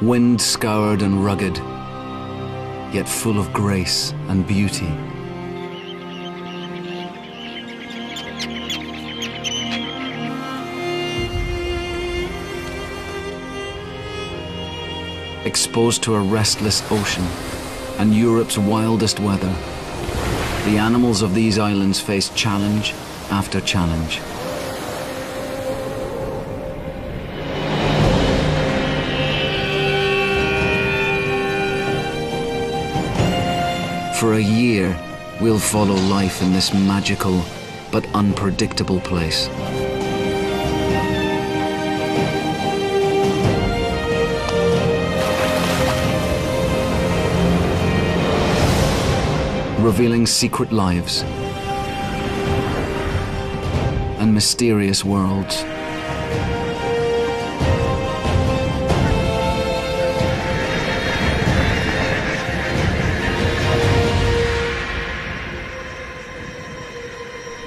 wind-scoured and rugged, yet full of grace and beauty. Exposed to a restless ocean and Europe's wildest weather, the animals of these islands face challenge after challenge. For a year, we'll follow life in this magical but unpredictable place. Revealing secret lives and mysterious worlds.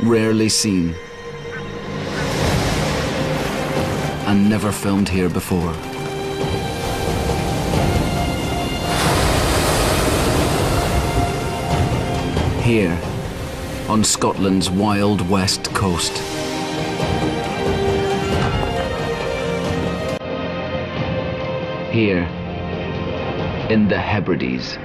Rarely seen and never filmed here before. Here, on Scotland's wild west coast. Here, in the Hebrides.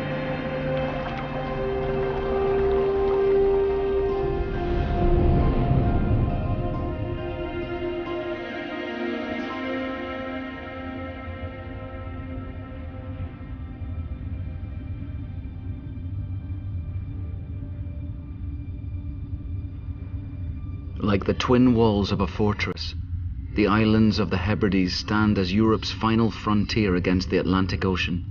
Like the twin walls of a fortress, the islands of the Hebrides stand as Europe's final frontier against the Atlantic Ocean.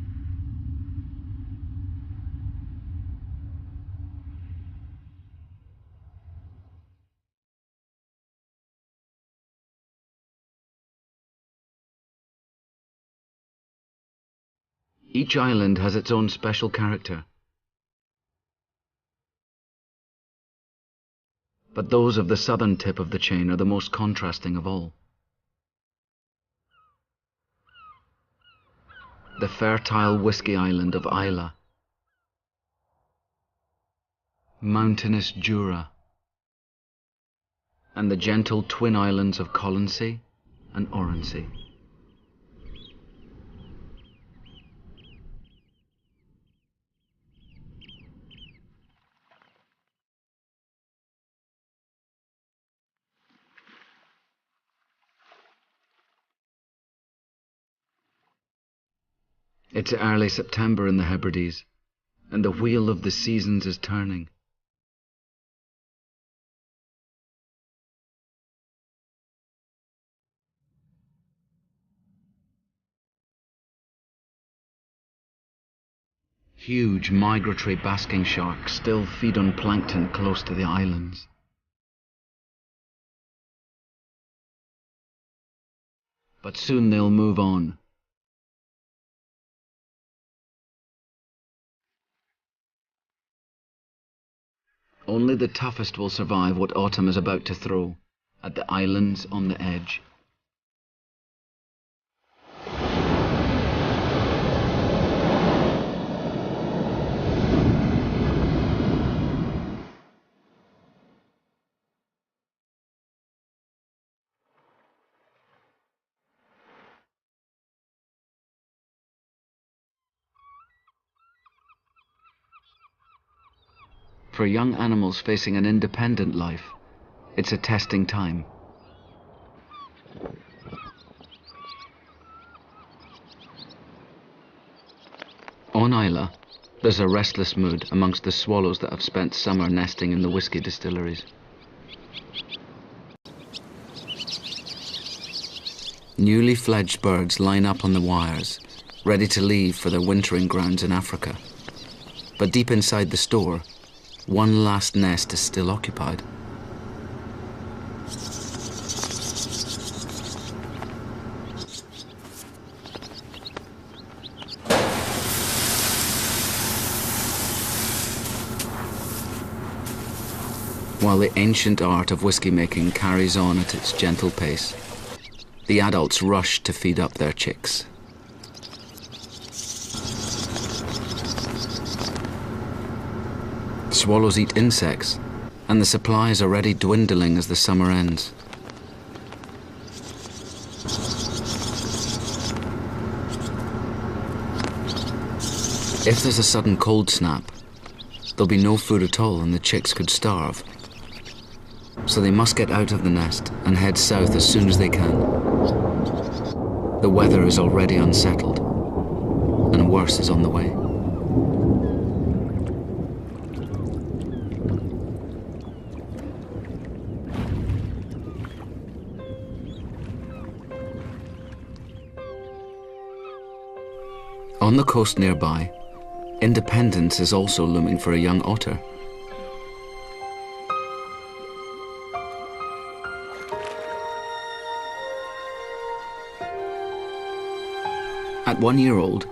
Each island has its own special character, but those of the southern tip of the chain are the most contrasting of all. The fertile whiskey island of Islay, mountainous Jura, and the gentle twin islands of Colonsay and Oronsay. It's early September in the Hebrides, and the wheel of the seasons is turning. Huge migratory basking sharks still feed on plankton close to the islands. But soon they'll move on. Only the toughest will survive what autumn is about to throw at the islands on the edge. For young animals facing an independent life, it's a testing time. On Islay, there's a restless mood amongst the swallows that have spent summer nesting in the whisky distilleries. Newly fledged birds line up on the wires, ready to leave for their wintering grounds in Africa. But deep inside the store, one last nest is still occupied. While the ancient art of whiskey making carries on at its gentle pace, the adults rush to feed up their chicks. Swallows eat insects, and the supply is already dwindling as the summer ends. If there's a sudden cold snap, there'll be no food at all and the chicks could starve. So they must get out of the nest and head south as soon as they can. The weather is already unsettled, and worse is on the way. On the coast nearby, independence is also looming for a young otter. At 1 year old,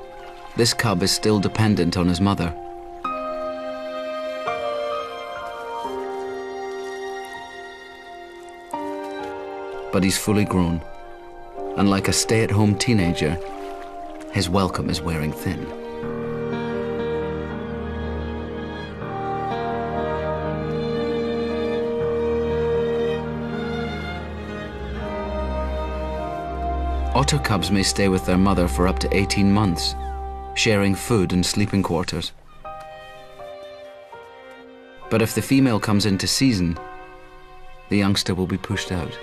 this cub is still dependent on his mother. But he's fully grown, and like a stay-at-home teenager, his welcome is wearing thin. Otter cubs may stay with their mother for up to 18 months, sharing food and sleeping quarters. But if the female comes into season, the youngster will be pushed out.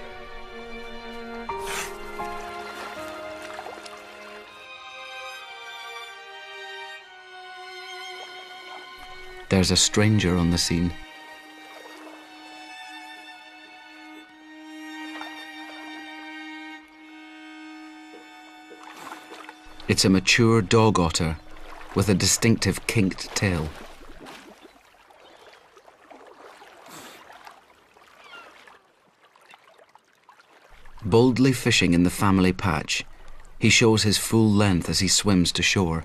There's a stranger on the scene. It's a mature dog otter with a distinctive kinked tail. Boldly fishing in the family patch, he shows his full length as he swims to shore.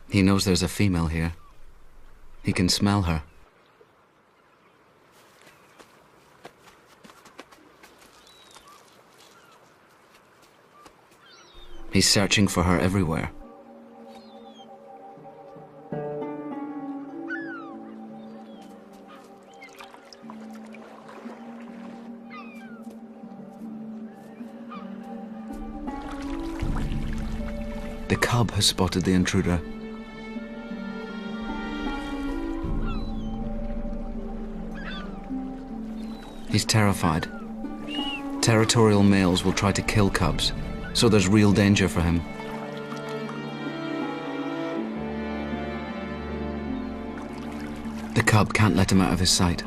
He knows there's a female here. He can smell her. He's searching for her everywhere. The cub has spotted the intruder. He's terrified. Territorial males will try to kill cubs, so there's real danger for him. The cub can't let him out of his sight.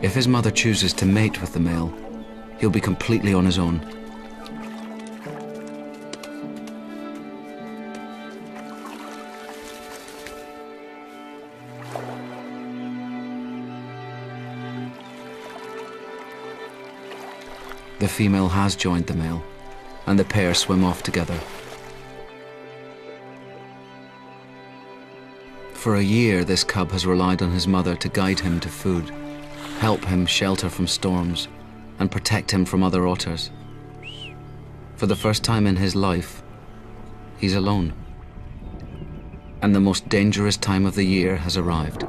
If his mother chooses to mate with the male, he'll be completely on his own. The female has joined the male, and the pair swim off together. For a year, this cub has relied on his mother to guide him to food, help him shelter from storms, and protect him from other otters. For the first time in his life, he's alone. And the most dangerous time of the year has arrived.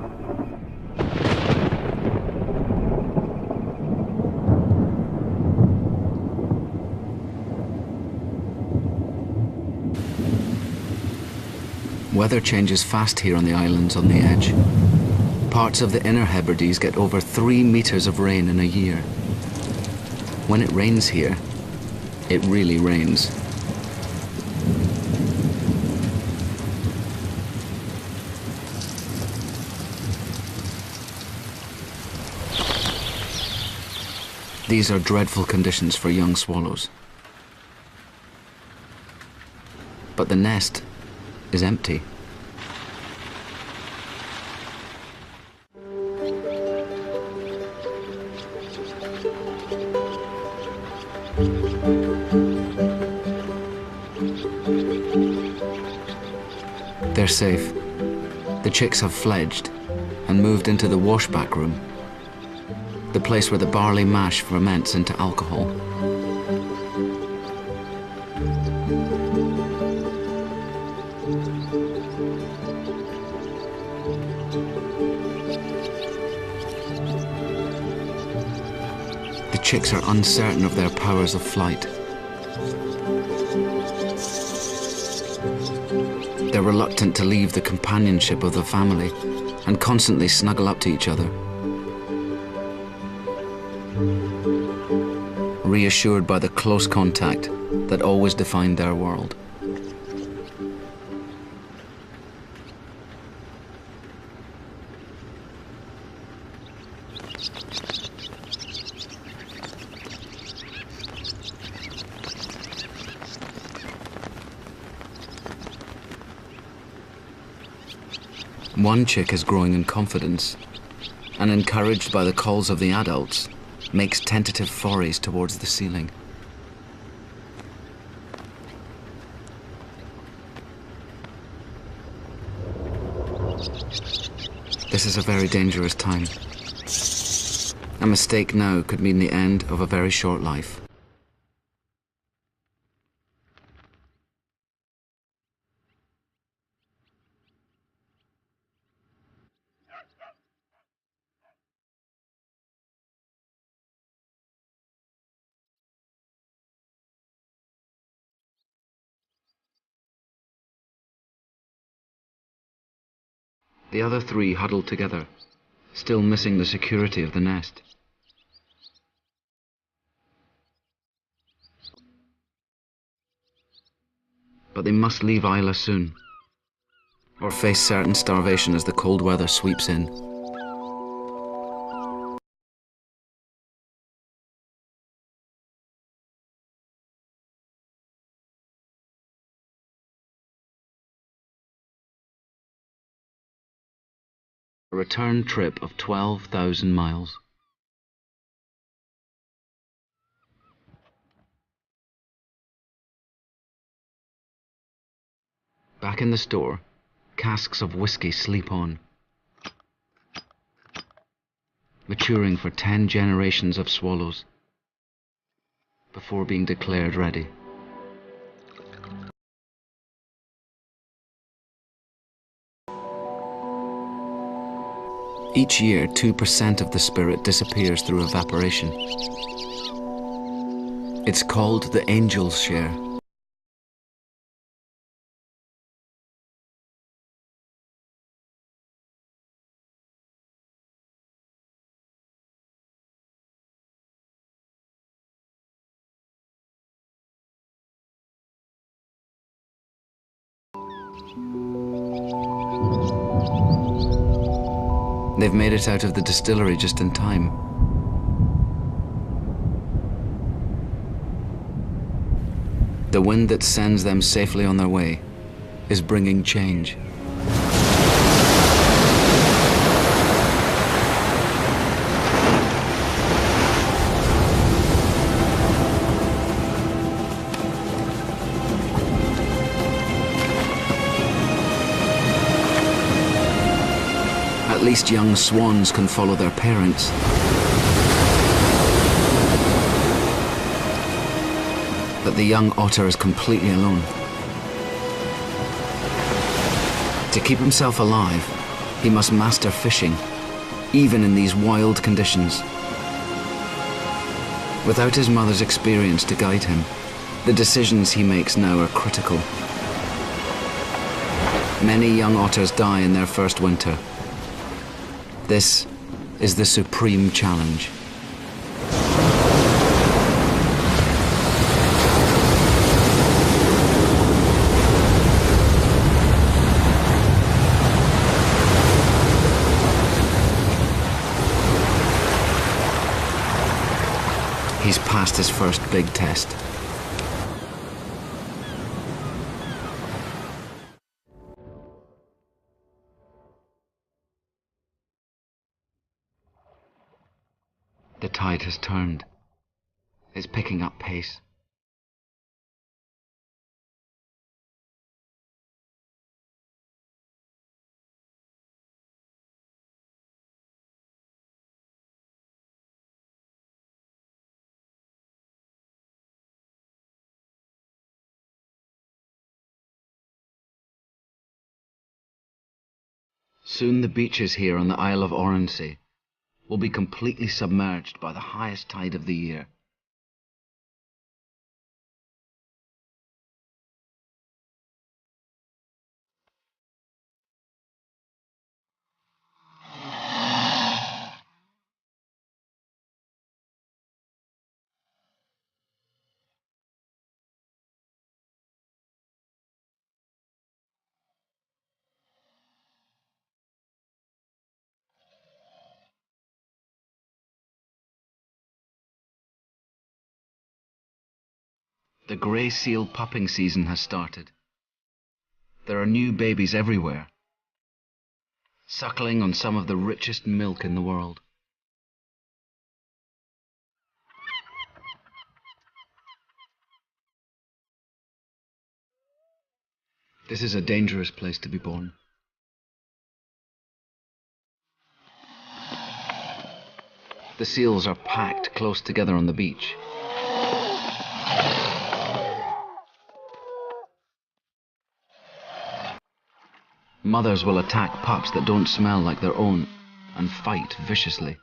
Weather changes fast here on the islands on the edge. Parts of the Inner Hebrides get over 3 meters of rain in a year. When it rains here, it really rains. These are dreadful conditions for young swallows. But the nest is empty. They're safe, The chicks have fledged and moved into the washback room, the place where the barley mash ferments into alcohol. The chicks are uncertain of their powers of flight. They're reluctant to leave the companionship of the family and constantly snuggle up to each other. Reassured by the close contact that always defined their world. One chick is growing in confidence and, encouraged by the calls of the adults, makes tentative forays towards the ceiling. This is a very dangerous time. A mistake now could mean the end of a very short life. The other three huddled together, still missing the security of the nest. But they must leave Isla soon, or face certain starvation as the cold weather sweeps in. A return trip of 12,000 miles. Back in the store, casks of whiskey sleep on, maturing for 10 generations of swallows before being declared ready. Each year, 2% of the spirit disappears through evaporation. It's called the angel's share. They've made it out of the distillery just in time. The wind that sends them safely on their way is bringing change. At least young swans can follow their parents. But the young otter is completely alone. To keep himself alive, he must master fishing, even in these wild conditions. Without his mother's experience to guide him, the decisions he makes now are critical. Many young otters die in their first winter. This is the supreme challenge. He's passed his first big test. The tide has turned. It's picking up pace. Soon the beaches here on the Isle of Oronsay will be completely submerged by the highest tide of the year. The grey seal pupping season has started. There are new babies everywhere, suckling on some of the richest milk in the world. This is a dangerous place to be born. The seals are packed close together on the beach. Mothers will attack pups that don't smell like their own and fight viciously.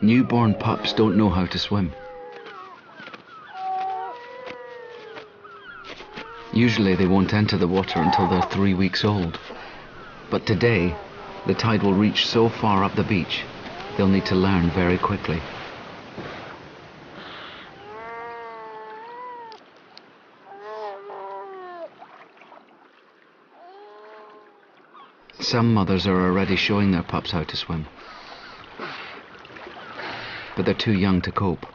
Newborn pups don't know how to swim. Usually they won't enter the water until they're 3 weeks old. But today, the tide will reach so far up the beach, they'll need to learn very quickly. Some mothers are already showing their pups how to swim, but they're too young to cope.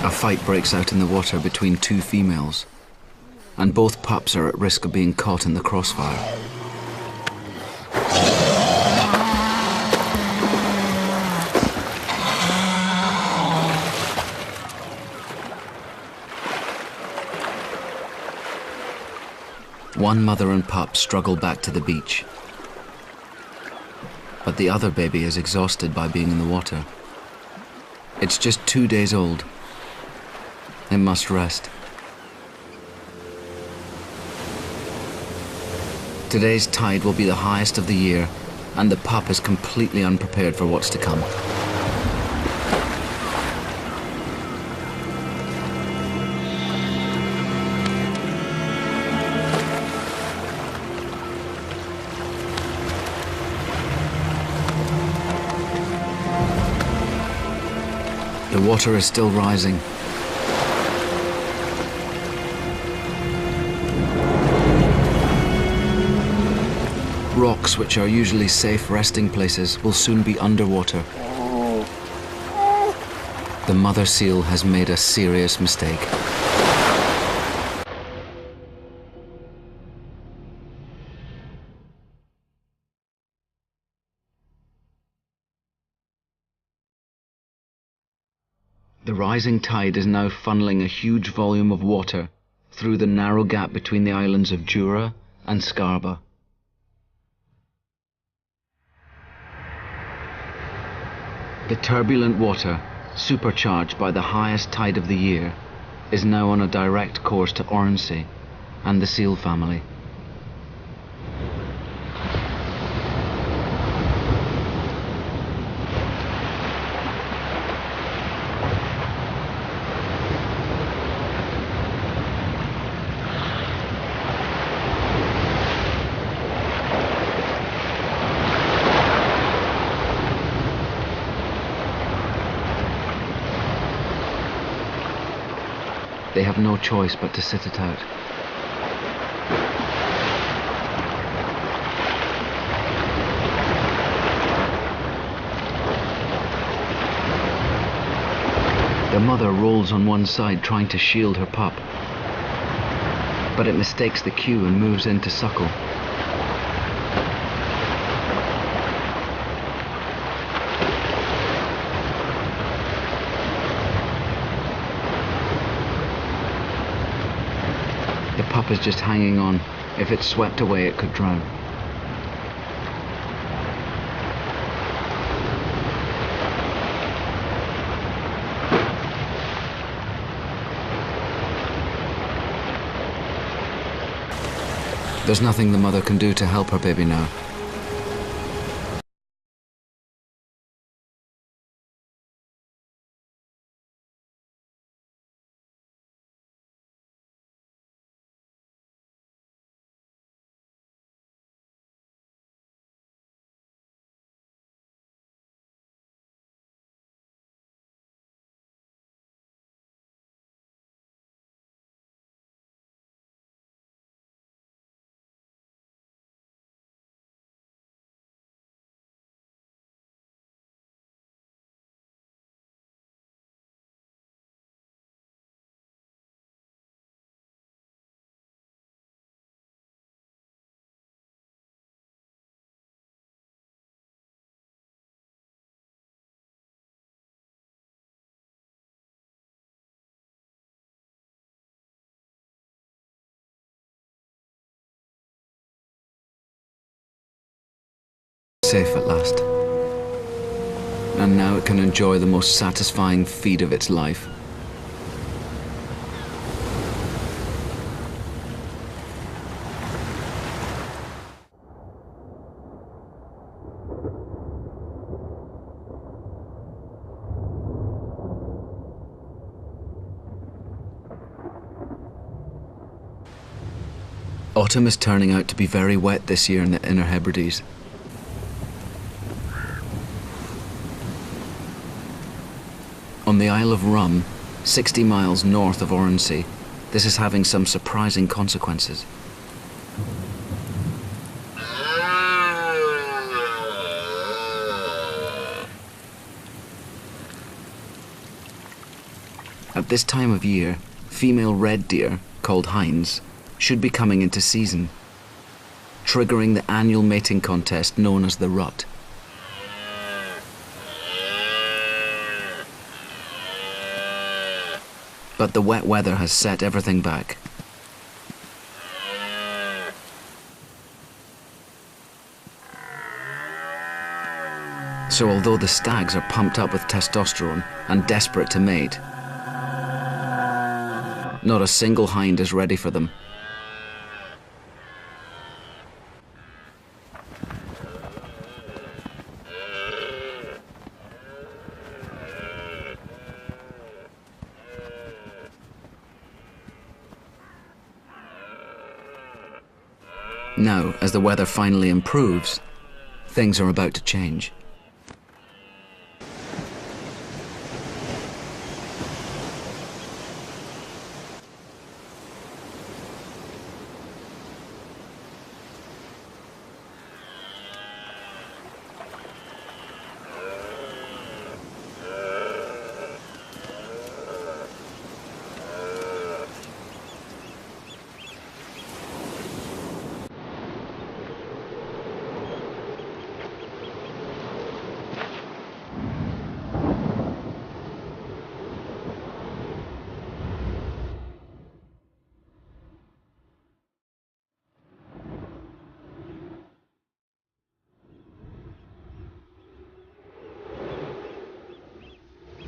A fight breaks out in the water between two females, and both pups are at risk of being caught in the crossfire. One mother and pup struggle back to the beach, but the other baby is exhausted by being in the water. It's just 2 days old. It must rest. Today's tide will be the highest of the year, and the pup is completely unprepared for what's to come. The water is still rising. Rocks, which are usually safe resting places, will soon be underwater. The mother seal has made a serious mistake. The rising tide is now funneling a huge volume of water through the narrow gap between the islands of Jura and Scarba. The turbulent water, supercharged by the highest tide of the year, is now on a direct course to Oronsay and the seal family. They have no choice but to sit it out. The mother rolls on one side trying to shield her pup, but it mistakes the cue and moves in to suckle. The pup is just hanging on. If it's swept away, it could drown. There's nothing the mother can do to help her baby now. Safe at last. And now it can enjoy the most satisfying feed of its life. Autumn is turning out to be very wet this year in the Inner Hebrides. On the Isle of Rum, 60 miles north of Oronsea, this is having some surprising consequences. At this time of year, female red deer, called hinds, should be coming into season, triggering the annual mating contest known as the rut. But the wet weather has set everything back. So although the stags are pumped up with testosterone and desperate to mate, not a single hind is ready for them. Now, as the weather finally improves, things are about to change.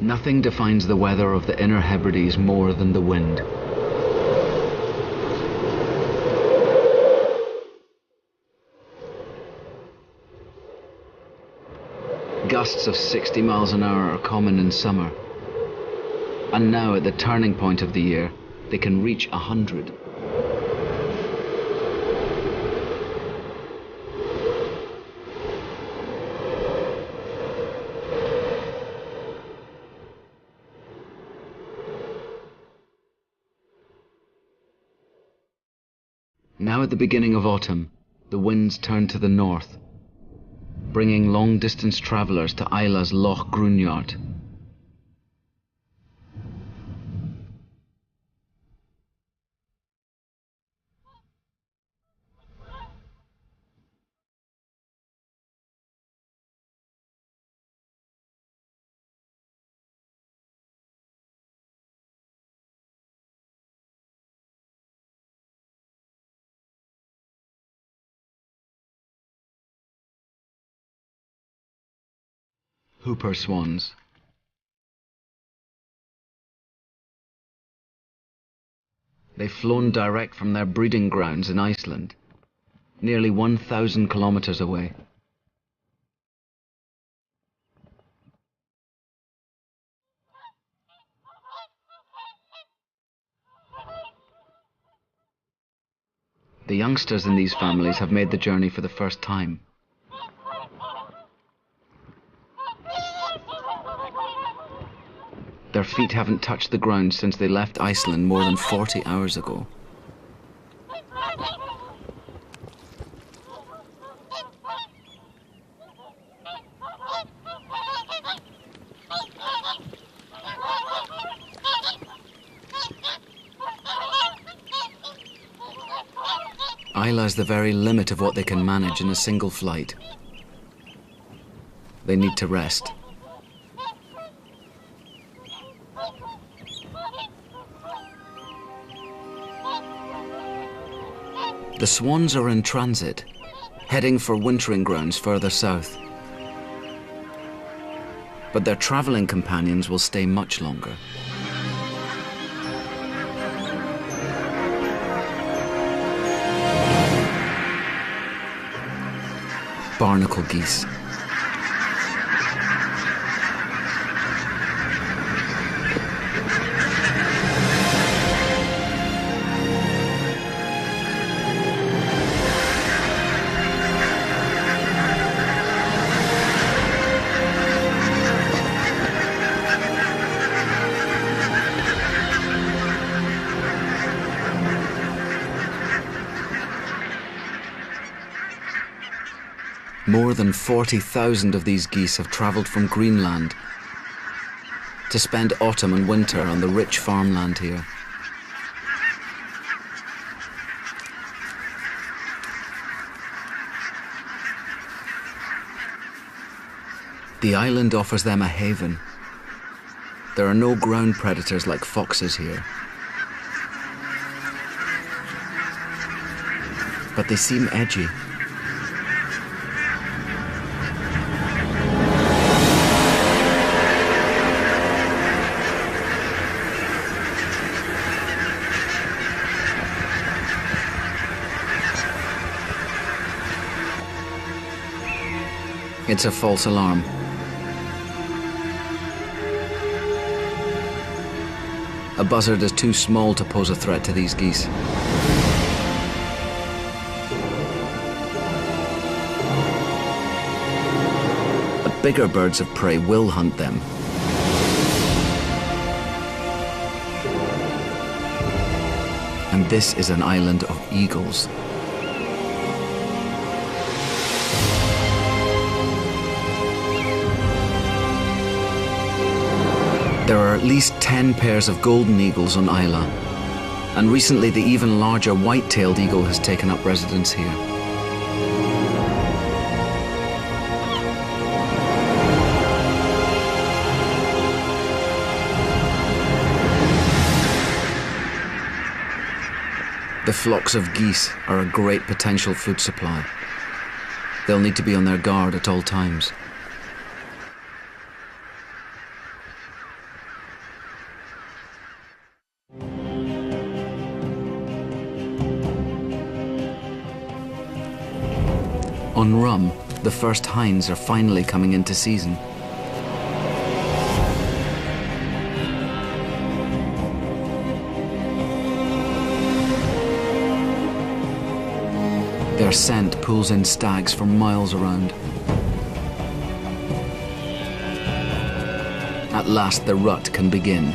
Nothing defines the weather of the Inner Hebrides more than the wind. Gusts of 60 miles an hour are common in summer, and now at the turning point of the year, they can reach 100. Now at the beginning of autumn, the winds turn to the north, bringing long-distance travellers to Isla's Loch Gruinart. Hooper swans. They've flown direct from their breeding grounds in Iceland, nearly 1,000 kilometers away. The youngsters in these families have made the journey for the first time. Their feet haven't touched the ground since they left Iceland more than 40 hours ago. Isla's the very limit of what they can manage in a single flight. They need to rest. The swans are in transit, heading for wintering grounds further south. But their traveling companions will stay much longer. Barnacle geese. More than 40,000 of these geese have travelled from Greenland to spend autumn and winter on the rich farmland here. The island offers them a haven. There are no ground predators like foxes here. But they seem edgy. It's a false alarm. A buzzard is too small to pose a threat to these geese. But bigger birds of prey will hunt them. And this is an island of eagles. There are at least 10 pairs of golden eagles on Isla, and recently the even larger white-tailed eagle has taken up residence here. The flocks of geese are a great potential food supply. They'll need to be on their guard at all times. On Rum, the first hinds are finally coming into season. Their scent pulls in stags from miles around. At last the rut can begin.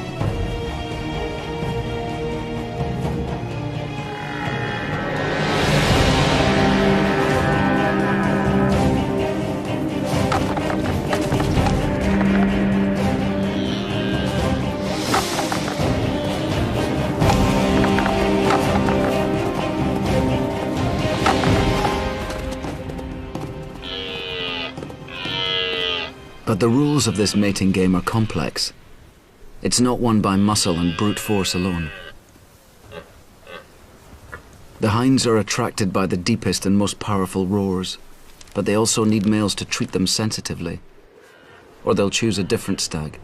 But the rules of this mating game are complex. It's not won by muscle and brute force alone. The hinds are attracted by the deepest and most powerful roars, but they also need males to treat them sensitively, or they'll choose a different stag.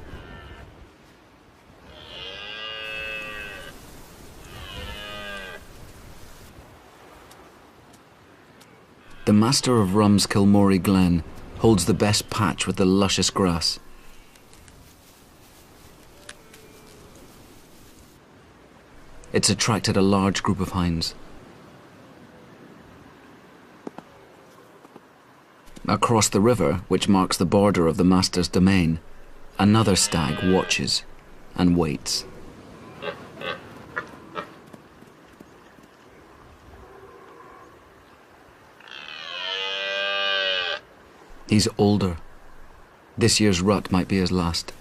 The master of Rum's Kilmorey Glen holds the best patch with the luscious grass. It's attracted a large group of hinds. Across the river, which marks the border of the master's domain, another stag watches and waits. He's older. This year's rut might be his last.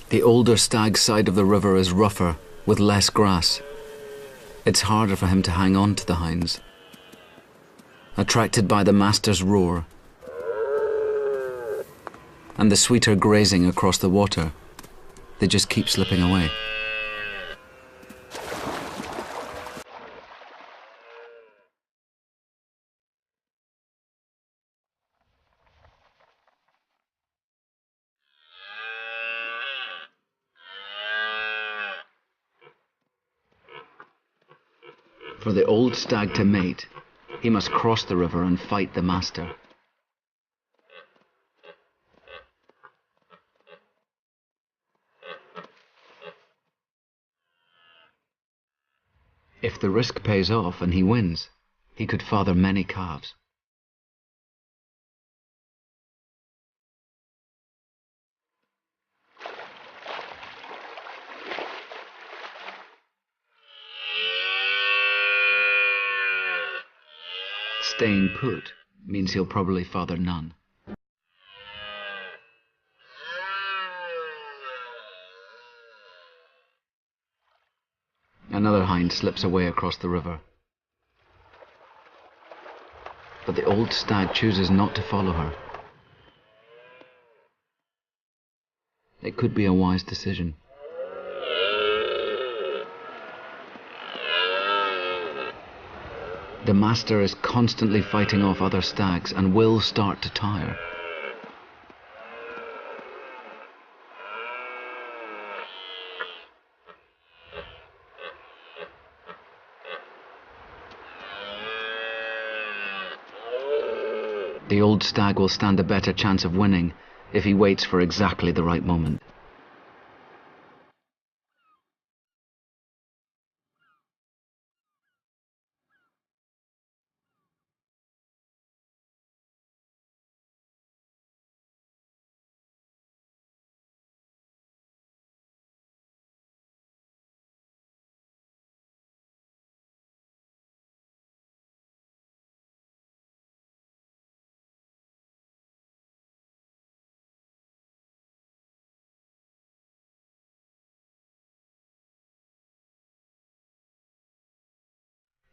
The older stag's side of the river is rougher, with less grass. It's harder for him to hang on to the hinds. Attracted by the master's roar and the sweeter grazing across the water, they just keep slipping away. For the old stag to mate, he must cross the river and fight the master. If the risk pays off and he wins, he could father many calves. Staying put means he'll probably father none. Another hind slips away across the river. But the old stag chooses not to follow her. It could be a wise decision. The master is constantly fighting off other stags and will start to tire. The old stag will stand a better chance of winning if he waits for exactly the right moment.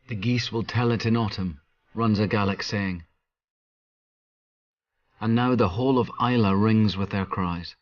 The geese will tell it in autumn, runs a Gaelic saying. And now the whole of Islay rings with their cries.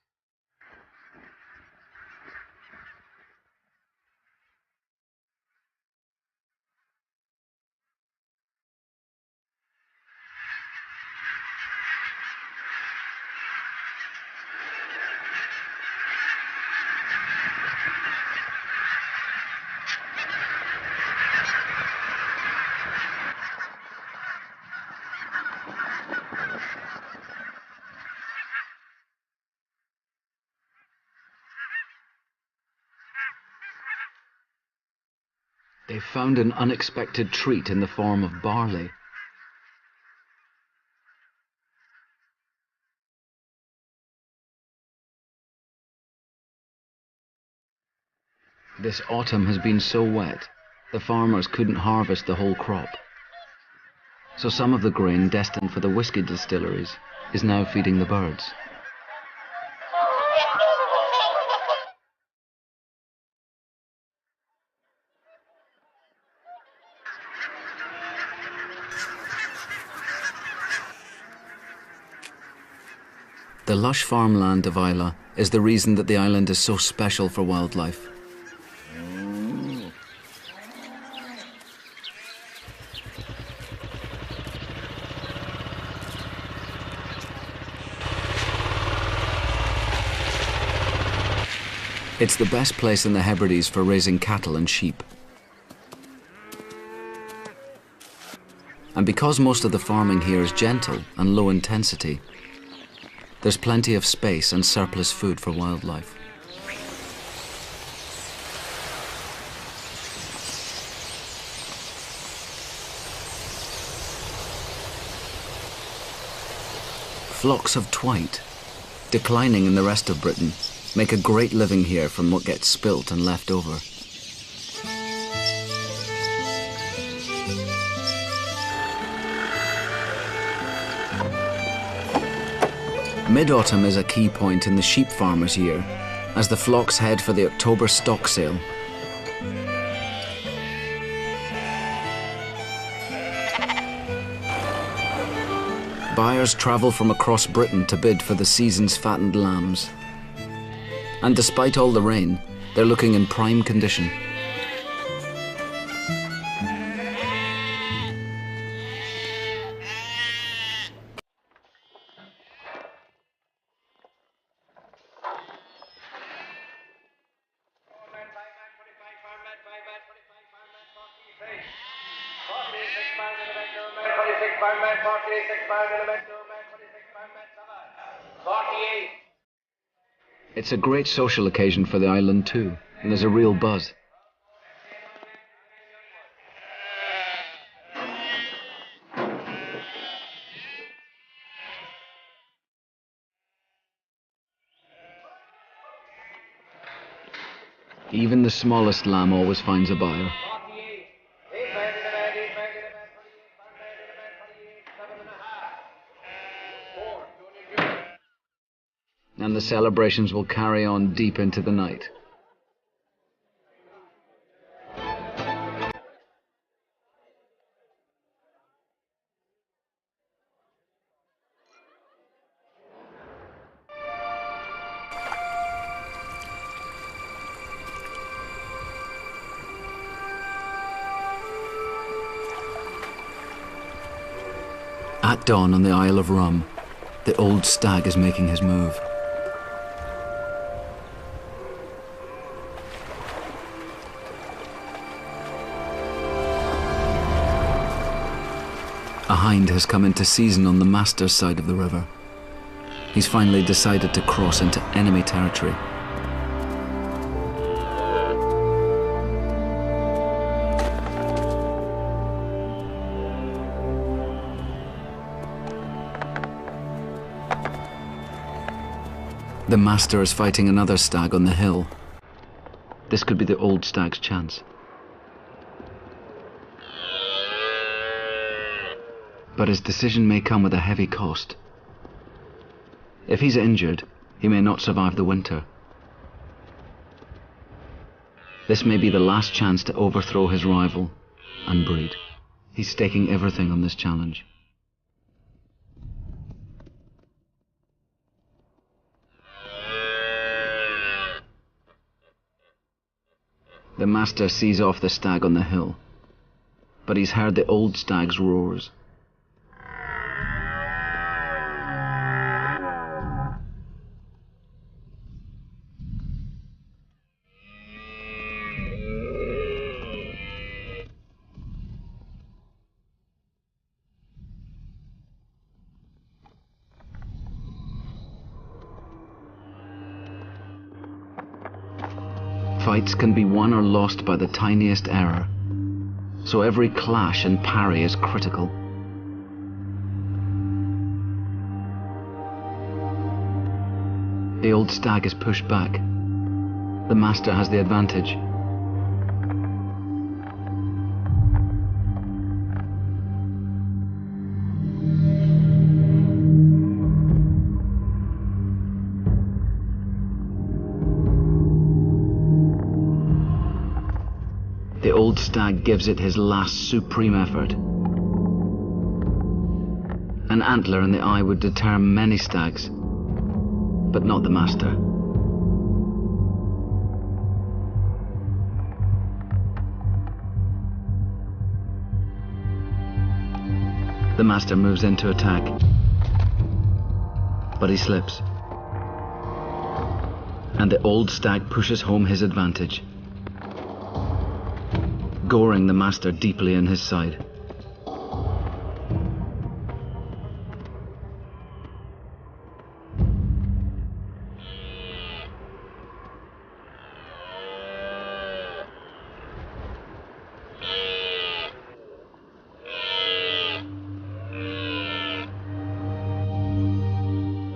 They found an unexpected treat in the form of barley. This autumn has been so wet, the farmers couldn't harvest the whole crop. So some of the grain destined for the whisky distilleries is now feeding the birds. The lush farmland of Islay is the reason that the island is so special for wildlife. It's the best place in the Hebrides for raising cattle and sheep. And because most of the farming here is gentle and low intensity, there's plenty of space and surplus food for wildlife. Flocks of twite, declining in the rest of Britain, make a great living here from what gets spilt and left over. Mid-autumn is a key point in the sheep farmer's year, as the flocks head for the October stock sale. Buyers travel from across Britain to bid for the season's fattened lambs. And despite all the rain, they're looking in prime condition. It's a great social occasion for the island too, and there's a real buzz. Even the smallest lamb always finds a buyer. And the celebrations will carry on deep into the night. At dawn on the Isle of Rum, the old stag is making his move. A hind has come into season on the master's side of the river. He's finally decided to cross into enemy territory. The master is fighting another stag on the hill. This could be the old stag's chance. But his decision may come with a heavy cost. If he's injured, he may not survive the winter. This may be the last chance to overthrow his rival and breed. He's staking everything on this challenge. The master sees off the stag on the hill, but he's heard the old stag's roars. Fights can be won or lost by the tiniest error, so every clash and parry is critical. The old stag is pushed back. The master has the advantage. The old stag gives it his last supreme effort. An antler in the eye would deter many stags, but not the master. The master moves in to attack, but he slips. and the old stag pushes home his advantage, goring the master deeply in his side.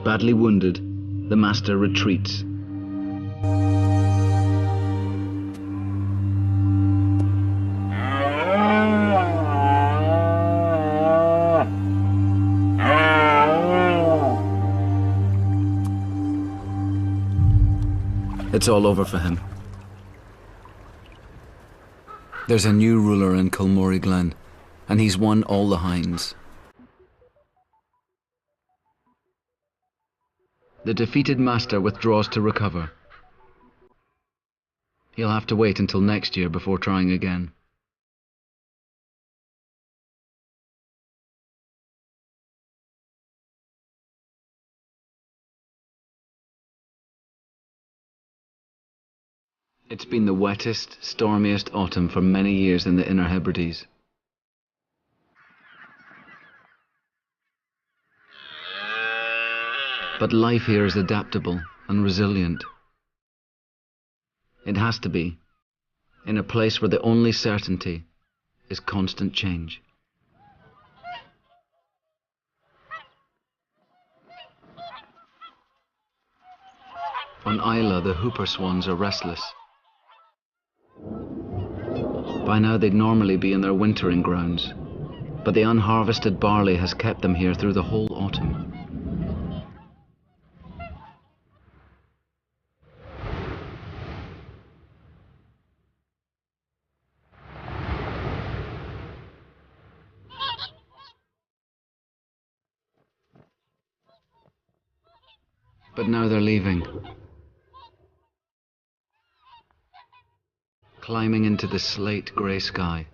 Badly wounded, the master retreats. It's all over for him. There's a new ruler in Kilmorey Glen, and he's won all the hinds. The defeated master withdraws to recover. He'll have to wait until next year before trying again. It's been the wettest, stormiest autumn for many years in the Inner Hebrides. But life here is adaptable and resilient. It has to be, in a place where the only certainty is constant change. On Isla, the hooper swans are restless. By now they'd normally be in their wintering grounds, but the unharvested barley has kept them here through the whole autumn. But now they're leaving, climbing into the slate grey sky.